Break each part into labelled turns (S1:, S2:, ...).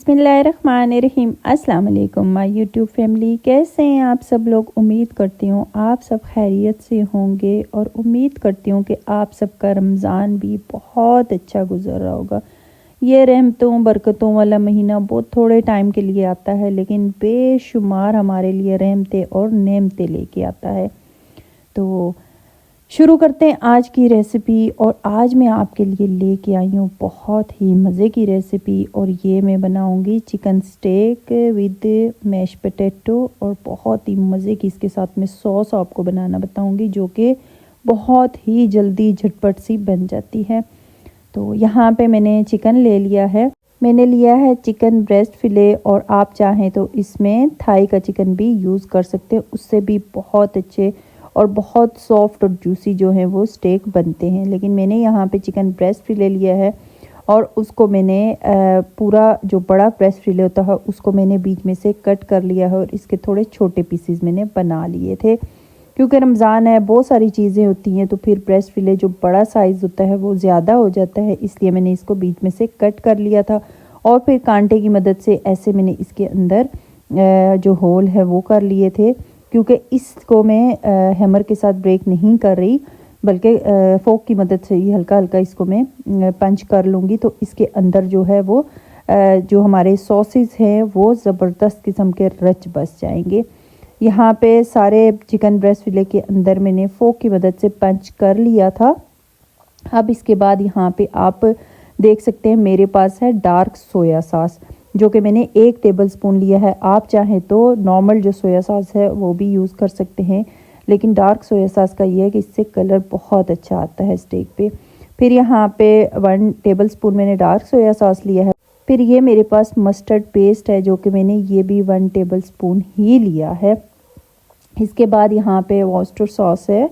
S1: बिस्मिल्लाहिर्रहमानिर्रहीम। अस्सलाम वालेकुम माय यूट्यूब फैमिली, कैसे हैं आप सब लोग। उम्मीद करती हूँ आप सब खैरियत से होंगे और उम्मीद करती हूँ कि आप सबका रमज़ान भी बहुत अच्छा गुजर रहा होगा। ये रहमतों बरकतों वाला महीना बहुत थोड़े टाइम के लिए आता है, लेकिन बेशुमार हमारे लिए रहमतें और नेमतें लेके आता है। तो शुरू करते हैं आज की रेसिपी। और आज मैं आपके लिए लेके आई हूँ बहुत ही मज़े की रेसिपी, और ये मैं बनाऊँगी chicken steak with mash potato, और बहुत ही मज़े की इसके साथ में सॉस आपको बनाना बताऊँगी, जो कि बहुत ही जल्दी झटपट सी बन जाती है। तो यहाँ पे मैंने चिकन ले लिया है। मैंने लिया है चिकन ब्रेस्ट फिले, और आप चाहें तो इसमें थाई का चिकन भी यूज़ कर सकते हैं, उससे भी बहुत अच्छे और बहुत सॉफ्ट और जूसी जो है वो स्टेक बनते हैं। लेकिन मैंने यहाँ पे चिकन ब्रेस्ट फिले लिया है, और उसको मैंने पूरा जो बड़ा ब्रेस्ट फिले होता है उसको मैंने बीच में से कट कर लिया है, और इसके थोड़े छोटे पीसेस मैंने बना लिए थे। क्योंकि रमज़ान है, बहुत सारी चीज़ें होती हैं, तो फिर ब्रेस्ट फिले जो बड़ा साइज़ होता है वो ज़्यादा हो जाता है, इसलिए मैंने इसको बीच में से कट कर लिया था। और फिर कांटे की मदद से ऐसे मैंने इसके अंदर जो होल है वो कर लिए थे, क्योंकि इसको मैं हैमर के साथ ब्रेक नहीं कर रही, बल्कि फोक की मदद से ही हल्का हल्का इसको मैं पंच कर लूँगी। तो इसके अंदर जो है वो जो हमारे सॉसेस हैं वो ज़बरदस्त किस्म के रच बस जाएंगे। यहाँ पे सारे चिकन ब्रेस्ट फिले के अंदर मैंने फोक की मदद से पंच कर लिया था। अब इसके बाद यहाँ पे आप देख सकते हैं मेरे पास है डार्क सोया सॉस, जो कि मैंने 1 टेबलस्पून लिया है। आप चाहें तो नॉर्मल जो सोया सॉस है वो भी यूज़ कर सकते हैं, लेकिन डार्क सोया सॉस का ये है कि इससे कलर बहुत अच्छा आता है स्टेक पे। फिर यहाँ पे 1 टेबलस्पून मैंने डार्क सोया सॉस लिया है। फिर ये मेरे पास मस्टर्ड पेस्ट है, जो कि मैंने ये भी 1 टेबलस्पून ही लिया है। इसके बाद यहाँ पे वॉस्टर सॉस है,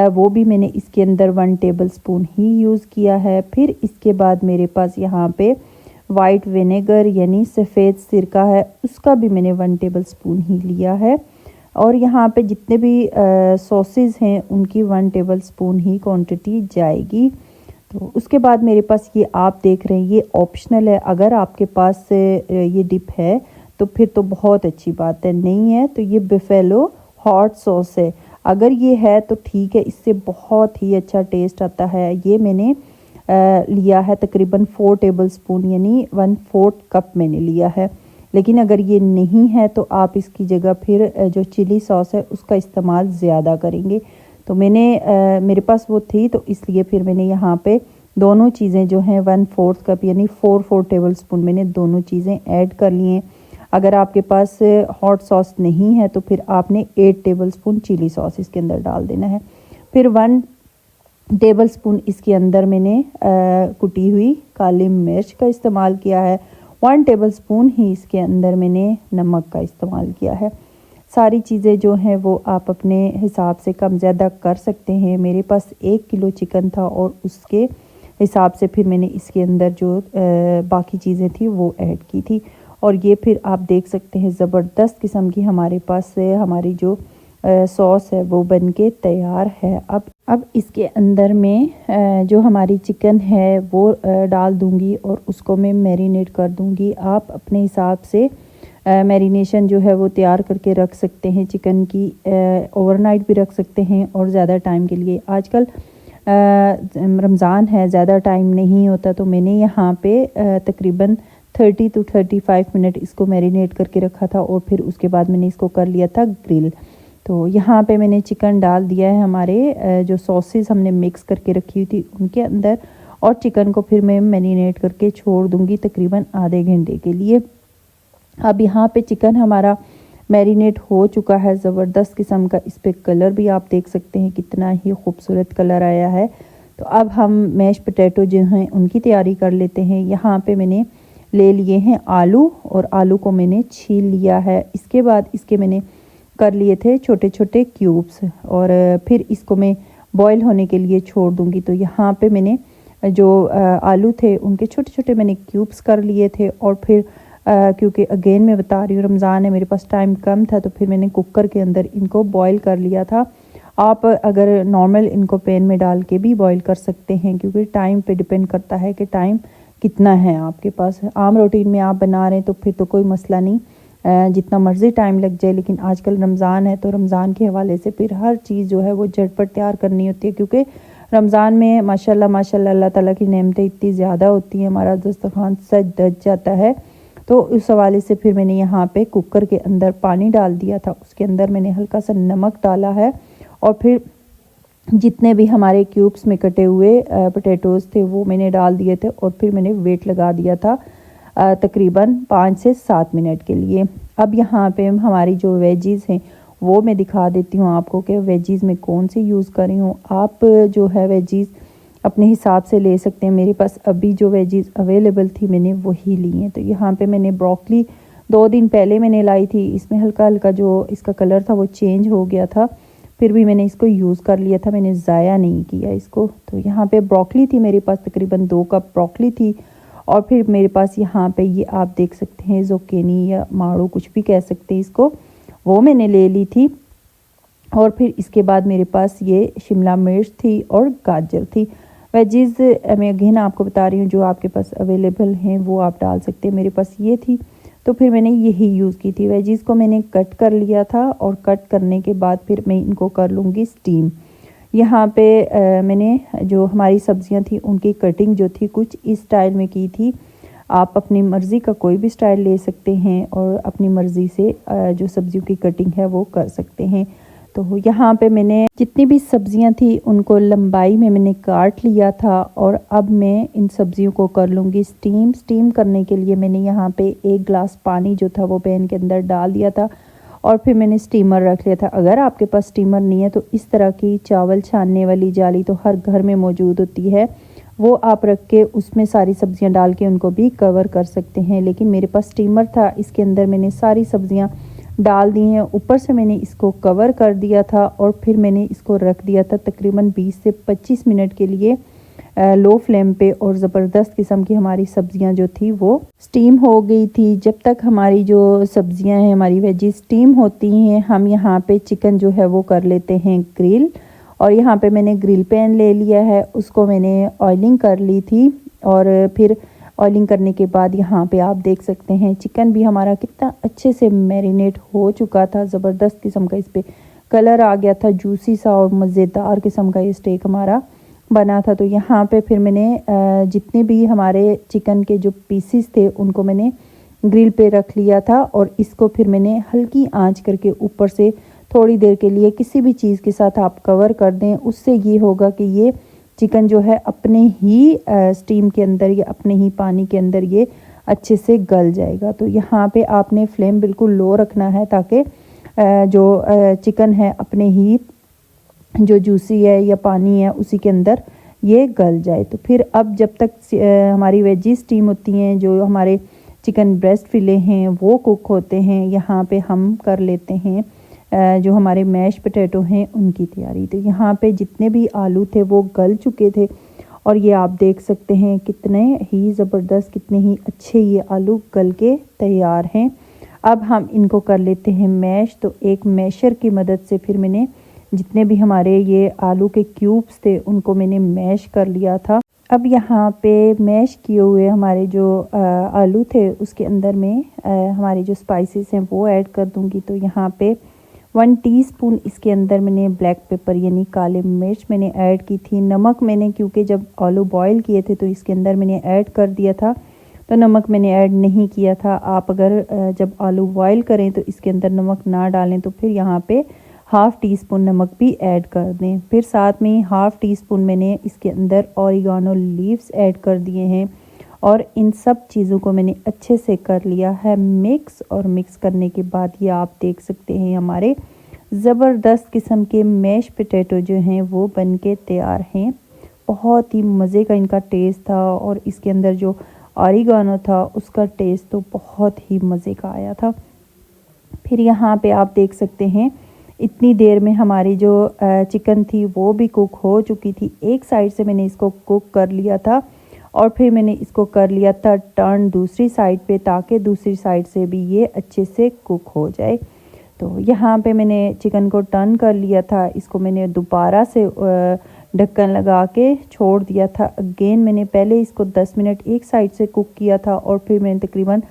S1: वो भी मैंने इसके अंदर 1 टेबलस्पून ही यूज़ किया है। फिर इसके बाद मेरे पास यहाँ पे वाइट विनेगर यानी सफ़ेद सिरका है, उसका भी मैंने 1 टेबलस्पून ही लिया है। और यहाँ पे जितने भी सॉसेस हैं उनकी 1 टेबलस्पून ही क्वांटिटी जाएगी। तो उसके बाद मेरे पास ये आप देख रहे हैं, ये ऑप्शनल है। अगर आपके पास ये डिप है तो फिर तो बहुत अच्छी बात है, नहीं है तो ये बिफेलो हॉट सॉस है। अगर ये है तो ठीक है, इससे बहुत ही अच्छा टेस्ट आता है। ये मैंने लिया है तकरीबन 4 टेबलस्पून यानी 1/4 कप मैंने लिया है। लेकिन अगर ये नहीं है तो आप इसकी जगह फिर जो चिली सॉस है उसका इस्तेमाल ज़्यादा करेंगे। तो मैंने मेरे पास वो थी, तो इसलिए फिर मैंने यहाँ पे दोनों चीज़ें जो हैं 1/4 कप यानी 4 टेबलस्पून मैंने दोनों चीज़ें ऐड कर ली हैं। अगर आपके पास हॉट सॉस नहीं है तो फिर आपने 8 टेबलस्पून चिली सॉस इसके अंदर डाल देना है। फिर 1 टेबलस्पून इसके अंदर मैंने कुटी हुई काली मिर्च का इस्तेमाल किया है। 1 टेबलस्पून ही इसके अंदर मैंने नमक का इस्तेमाल किया है। सारी चीज़ें जो हैं वो आप अपने हिसाब से कम ज़्यादा कर सकते हैं। मेरे पास 1 किलो चिकन था, और उसके हिसाब से फिर मैंने इसके अंदर जो बाकी चीज़ें थी वो ऐड की थी। और ये फिर आप देख सकते हैं ज़बरदस्त किस्म की हमारे पास हमारी जो सॉस है वो बनके तैयार है। अब इसके अंदर में जो हमारी चिकन है वो डाल दूंगी, और उसको मैं मैरिनेट कर दूंगी। आप अपने हिसाब से मैरिनेशन जो है वो तैयार करके रख सकते हैं चिकन की, ओवरनाइट भी रख सकते हैं और ज़्यादा टाइम के लिए। आजकल रमज़ान है, ज़्यादा टाइम नहीं होता, तो मैंने यहाँ पे तकरीबन 30 to 35 मिनट इसको मैरिनेट करके रखा था, और फिर उसके बाद मैंने इसको कर लिया था ग्रिल। तो यहाँ पे मैंने चिकन डाल दिया है हमारे जो सॉसेस हमने मिक्स करके रखी हुई थी उनके अंदर, और चिकन को फिर मैं मैरिनेट करके छोड़ दूँगी तकरीबन आधे घंटे के लिए। अब यहाँ पे चिकन हमारा मैरिनेट हो चुका है ज़बरदस्त किस्म का। इस पर कलर भी आप देख सकते हैं कितना ही खूबसूरत कलर आया है। तो अब हम मैश पोटैटो जो हैं उनकी तैयारी कर लेते हैं। यहाँ पे मैंने ले लिए हैं आलू, और आलू को मैंने छील लिया है। इसके बाद इसके मैंने कर लिए थे छोटे छोटे क्यूब्स, और फिर इसको मैं बॉईल होने के लिए छोड़ दूंगी। तो यहाँ पे मैंने जो आलू थे उनके छोटे छोटे मैंने क्यूब्स कर लिए थे, और फिर क्योंकि अगेन मैं बता रही हूँ रमज़ान है, मेरे पास टाइम कम था, तो फिर मैंने कुकर के अंदर इनको बॉईल कर लिया था। आप अगर नॉर्मल इनको पैन में डाल के भी बॉईल कर सकते हैं, क्योंकि टाइम पे डिपेंड करता है कि टाइम कितना है आपके पास। आम रूटीन में आप बना रहे हैं तो फिर तो कोई मसला नहीं, जितना मर्ज़ी टाइम लग जाए, लेकिन आजकल रमज़ान है तो रमज़ान के हवाले से फिर हर चीज़ जो है वो झटपट तैयार करनी होती है, क्योंकि रमज़ान में माशाल्लाह माशाल्लाह अल्लाह ताला की नेमतें इतनी ज़्यादा होती हैं, हमारा दस्तरखान सज धज जाता है। तो उस हवाले से फिर मैंने यहाँ पे कुकर के अंदर पानी डाल दिया था, उसके अंदर मैंने हल्का सा नमक डाला है और फिर जितने भी हमारे क्यूब्स में कटे हुए पोटैटोज़ थे वो मैंने डाल दिए थे और फिर मैंने वेट लगा दिया था तकरीबन 5 से 7 मिनट के लिए। अब यहाँ पे हमारी जो वेजीज़ हैं वो मैं दिखा देती हूँ आपको कि वेजीज़ में कौन सी यूज़ कर रही हूँ। आप जो है वेजीज़ अपने हिसाब से ले सकते हैं। मेरे पास अभी जो वेजीज़ अवेलेबल थी मैंने वही ली हैं। तो यहाँ पे मैंने ब्रोकली 2 दिन पहले मैंने लाई थी, इसमें हल्का हल्का जो इसका कलर था वो चेंज हो गया था, फिर भी मैंने इसको यूज़ कर लिया था, मैंने ज़ाया नहीं किया इसको। तो यहाँ पे ब्रोकली थी मेरे पास, तकरीबन 2 कप ब्रोकली थी। और फिर मेरे पास यहाँ पे ये आप देख सकते हैं ज़ुकीनी या माड़ू कुछ भी कह सकते हैं इसको, वो मैंने ले ली थी। और फिर इसके बाद मेरे पास ये शिमला मिर्च थी और गाजर थी। वेजीज़ मैं अगेन आपको बता रही हूँ, जो आपके पास अवेलेबल हैं वो आप डाल सकते हैं। मेरे पास ये थी तो फिर मैंने यही यूज़ की थी। वेजीज़ को मैंने कट कर लिया था और कट करने के बाद फिर मैं इनको कर लूँगी स्टीम। यहाँ पे मैंने जो हमारी सब्जियां थी उनकी कटिंग जो थी कुछ इस स्टाइल में की थी। आप अपनी मर्ज़ी का कोई भी स्टाइल ले सकते हैं और अपनी मर्ज़ी से जो सब्जियों की कटिंग है वो कर सकते हैं। तो यहाँ पे मैंने जितनी भी सब्जियां थी उनको लंबाई में मैंने काट लिया था और अब मैं इन सब्जियों को कर लूँगी स्टीम। स्टीम करने के लिए मैंने यहाँ पे 1 गिलास पानी जो था वो पैन के अंदर डाल दिया था और फिर मैंने स्टीमर रख लिया था। अगर आपके पास स्टीमर नहीं है तो इस तरह की चावल छानने वाली जाली तो हर घर में मौजूद होती है, वो आप रख के उसमें सारी सब्जियां डाल के उनको भी कवर कर सकते हैं। लेकिन मेरे पास स्टीमर था, इसके अंदर मैंने सारी सब्जियां डाल दी हैं, ऊपर से मैंने इसको कवर कर दिया था और फिर मैंने इसको रख दिया था तकरीबन 20 से 25 मिनट के लिए लो फ्लेम पे। और ज़बरदस्त किस्म की हमारी सब्जियां जो थी वो स्टीम हो गई थी। जब तक हमारी जो सब्जियां हैं हमारी वेजी स्टीम होती हैं, हम यहाँ पे चिकन जो है वो कर लेते हैं ग्रिल। और यहाँ पे मैंने ग्रिल पैन ले लिया है, उसको मैंने ऑयलिंग कर ली थी और फिर ऑयलिंग करने के बाद यहाँ पे आप देख सकते हैं चिकन भी हमारा कितना अच्छे से मैरिनेट हो चुका था। ज़बरदस्त किस्म का इस पर कलर आ गया था, जूसी सा और मज़ेदार किस्म का ये स्टेक हमारा बना था। तो यहाँ पे फिर मैंने जितने भी हमारे चिकन के जो पीसीस थे उनको मैंने ग्रिल पे रख लिया था और इसको फिर मैंने हल्की आंच करके ऊपर से थोड़ी देर के लिए किसी भी चीज़ के साथ आप कवर कर दें। उससे ये होगा कि ये चिकन जो है अपने ही स्टीम के अंदर या अपने ही पानी के अंदर ये अच्छे से गल जाएगा। तो यहाँ पे आपने फ्लेम बिल्कुल लो रखना है ताकि जो चिकन है अपने ही जो जूसी है या पानी है उसी के अंदर ये गल जाए। तो फिर अब जब तक हमारी वेजी स्टीम होती हैं, जो हमारे चिकन ब्रेस्ट फिले हैं वो कुक होते हैं, यहाँ पे हम कर लेते हैं जो हमारे मैश पोटैटो हैं उनकी तैयारी। तो यहाँ पे जितने भी आलू थे वो गल चुके थे और ये आप देख सकते हैं कितने ही ज़बरदस्त, कितने ही अच्छे ये आलू गल के तैयार हैं। अब हम इनको कर लेते हैं मैश। तो एक मैशर की मदद से फिर मैंने जितने भी हमारे ये आलू के क्यूब्स थे उनको मैंने मैश कर लिया था। अब यहाँ पे मैश किए हुए हमारे जो आलू थे उसके अंदर में हमारे जो स्पाइसेस हैं वो ऐड कर दूँगी। तो यहाँ पे 1 टीस्पून इसके अंदर मैंने ब्लैक पेपर यानी काले मिर्च मैंने ऐड की थी। नमक मैंने क्योंकि जब आलू बॉईल किए थे तो इसके अंदर मैंने ऐड कर दिया था, तो नमक मैंने ऐड नहीं किया था। आप अगर जब आलू बॉईल करें तो इसके अंदर नमक ना डालें तो फिर यहाँ पे 1/2 टीस्पून नमक भी ऐड कर दें। फिर साथ में 1/2 टीस्पून मैंने इसके अंदर ऑरिगानो लीव्स ऐड कर दिए हैं और इन सब चीज़ों को मैंने अच्छे से कर लिया है मिक्स। और मिक्स करने के बाद ये आप देख सकते हैं हमारे ज़बरदस्त किस्म के मैश पोटैटो जो हैं वो बन के तैयार हैं। बहुत ही मज़े का इनका टेस्ट था और इसके अंदर जो ऑरिगानो था उसका टेस्ट तो बहुत ही मज़े का आया था। फिर यहाँ पे आप देख सकते हैं इतनी देर में हमारी जो चिकन थी वो भी कुक हो चुकी थी। एक साइड से मैंने इसको कुक कर लिया था और फिर मैंने इसको कर लिया था टर्न दूसरी साइड पे, ताकि दूसरी साइड से भी ये अच्छे से कुक हो जाए। तो यहाँ पे मैंने चिकन को टर्न कर लिया था, इसको मैंने दोबारा से ढक्कन लगा के छोड़ दिया था। अगेन मैंने पहले इसको 10 मिनट एक साइड से कुक किया था और फिर मैंने तकरीबन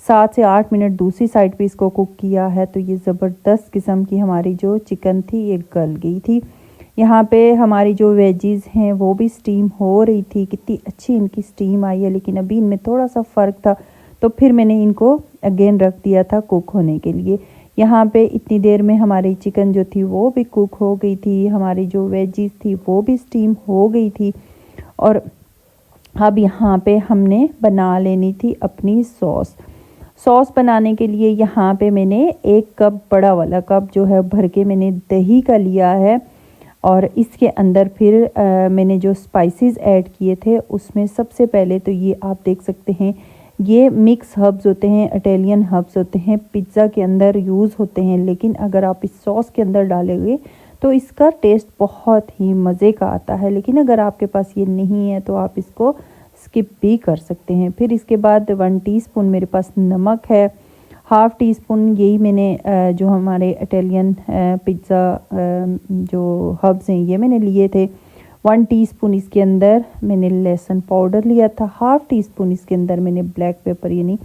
S1: 7 से 8 मिनट दूसरी साइड पे इसको कुक किया है। तो ये ज़बरदस्त किस्म की हमारी जो चिकन थी ये गल गई थी। यहाँ पे हमारी जो वेजीज़ हैं वो भी स्टीम हो रही थी, कितनी अच्छी इनकी स्टीम आई है, लेकिन अभी इनमें थोड़ा सा फ़र्क था तो फिर मैंने इनको अगेन रख दिया था कुक होने के लिए। यहाँ पे इतनी देर में हमारी चिकन जो थी वो भी कुक हो गई थी, हमारी जो वेजीज़ थी वो भी स्टीम हो गई थी। और अब यहाँ पे हमने बना लेनी थी अपनी सॉस बनाने के लिए यहाँ पे मैंने 1 कप बड़ा वाला कप जो है भर के मैंने दही का लिया है। और इसके अंदर फिर मैंने जो स्पाइसेस ऐड किए थे उसमें सबसे पहले तो ये आप देख सकते हैं, ये मिक्स हर्ब्स होते हैं, इटालियन हर्ब्स होते हैं, पिज़्ज़ा के अंदर यूज़ होते हैं, लेकिन अगर आप इस सॉस के अंदर डालेंगे तो इसका टेस्ट बहुत ही मज़े का आता है। लेकिन अगर आपके पास ये नहीं है तो आप इसको स्किप भी कर सकते हैं। फिर इसके बाद 1 टीस्पून मेरे पास नमक है, हाफ़ टी स्पून यही मैंने जो हमारे इटालियन पिज़्ज़ा जो हर्ब्स हैं ये मैंने लिए थे। 1 टीस्पून इसके अंदर मैंने लहसुन पाउडर लिया था, हाफ़ टी स्पून इसके अंदर मैंने ब्लैक पेपर यानी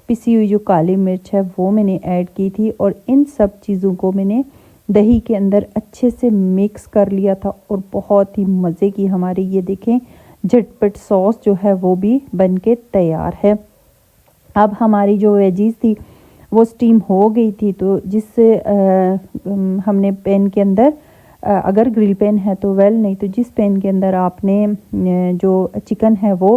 S1: पिसी हुई जो काली मिर्च है वो मैंने ऐड की थी। और इन सब चीज़ों को मैंने दही के अंदर अच्छे से मिक्स कर लिया था और बहुत ही मज़े की हमारी ये देखें झटपट सॉस जो है वो भी बन के तैयार है। अब हमारी जो वेजीज़ थी वो स्टीम हो गई थी, तो जिससे हमने पैन के अंदर अगर ग्रिल पैन है तो वेल, नहीं तो जिस पैन के अंदर आपने जो चिकन है वो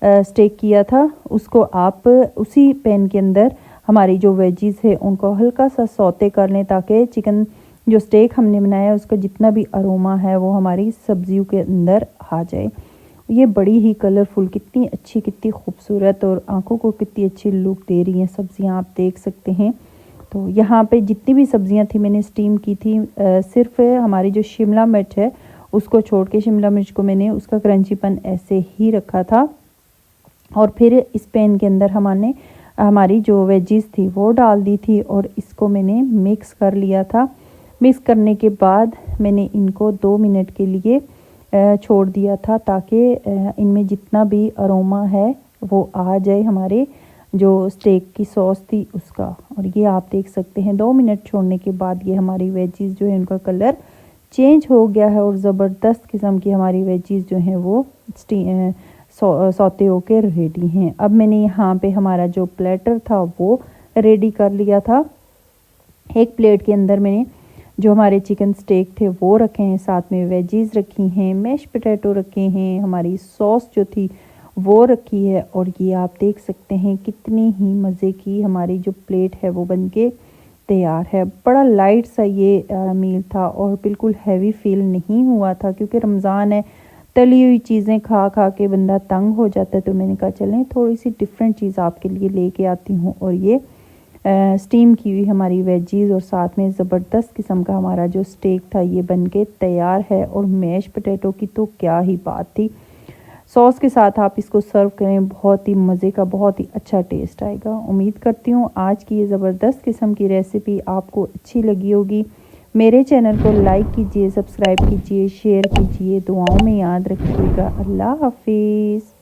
S1: स्टेक किया था उसको आप उसी पैन के अंदर हमारी जो वेजीज़ है उनको हल्का सा सौते कर लें ताकि चिकन जो स्टेक हमने बनाया उसका जितना भी अरोमा है वो हमारी सब्जियों के अंदर आ जाए। ये बड़ी ही कलरफुल, कितनी अच्छी, कितनी खूबसूरत और आंखों को कितनी अच्छी लुक दे रही हैं सब्जियां, आप देख सकते हैं। तो यहाँ पे जितनी भी सब्जियां थी मैंने स्टीम की थी, सिर्फ हमारी जो शिमला मिर्च है उसको छोड़ के, शिमला मिर्च को मैंने उसका क्रंचीपन ऐसे ही रखा था। और फिर इस पैन के अंदर हमने हमारी जो वेजीज़ थी वो डाल दी थी और इसको मैंने मिक्स कर लिया था। मिक्स करने के बाद मैंने इनको 2 मिनट के लिए छोड़ दिया था ताकि इनमें जितना भी अरोमा है वो आ जाए हमारे जो स्टेक की सॉस थी उसका। और ये आप देख सकते हैं 2 मिनट छोड़ने के बाद ये हमारी वेजीज़ जो है उनका कलर चेंज हो गया है और ज़बरदस्त किस्म की हमारी वेजीज़ जो हैं वो सौते होके रेडी हैं। अब मैंने यहाँ पे हमारा जो प्लेटर था वो रेडी कर लिया था। एक प्लेट के अंदर मैंने जो हमारे चिकन स्टेक थे वो रखे हैं, साथ में वेजीज़ रखी हैं, मैश पोटैटो रखे हैं, हमारी सॉस जो थी वो रखी है। और ये आप देख सकते हैं कितनी ही मज़े की हमारी जो प्लेट है वो बनके तैयार है। बड़ा लाइट सा ये मील था और बिल्कुल हैवी फील नहीं हुआ था, क्योंकि रमज़ान है, तली हुई चीज़ें खा खा के बंदा तंग हो जाता है। तो मैंने कहा चलें थोड़ी सी डिफरेंट चीज़ आपके लिए लेके आती हूँ। और ये स्टीम की हुई हमारी वेजीज़ और साथ में ज़बरदस्त किस्म का हमारा जो स्टेक था ये बनके तैयार है। और मैश पोटैटो की तो क्या ही बात थी, सॉस के साथ आप इसको सर्व करें, बहुत ही मज़े का, बहुत ही अच्छा टेस्ट आएगा। उम्मीद करती हूँ आज की ये ज़बरदस्त किस्म की रेसिपी आपको अच्छी लगी होगी। मेरे चैनल को लाइक कीजिए, सब्सक्राइब कीजिए, शेयर कीजिए, दुआओं में याद रखिएगा। अल्लाह हाफिज़।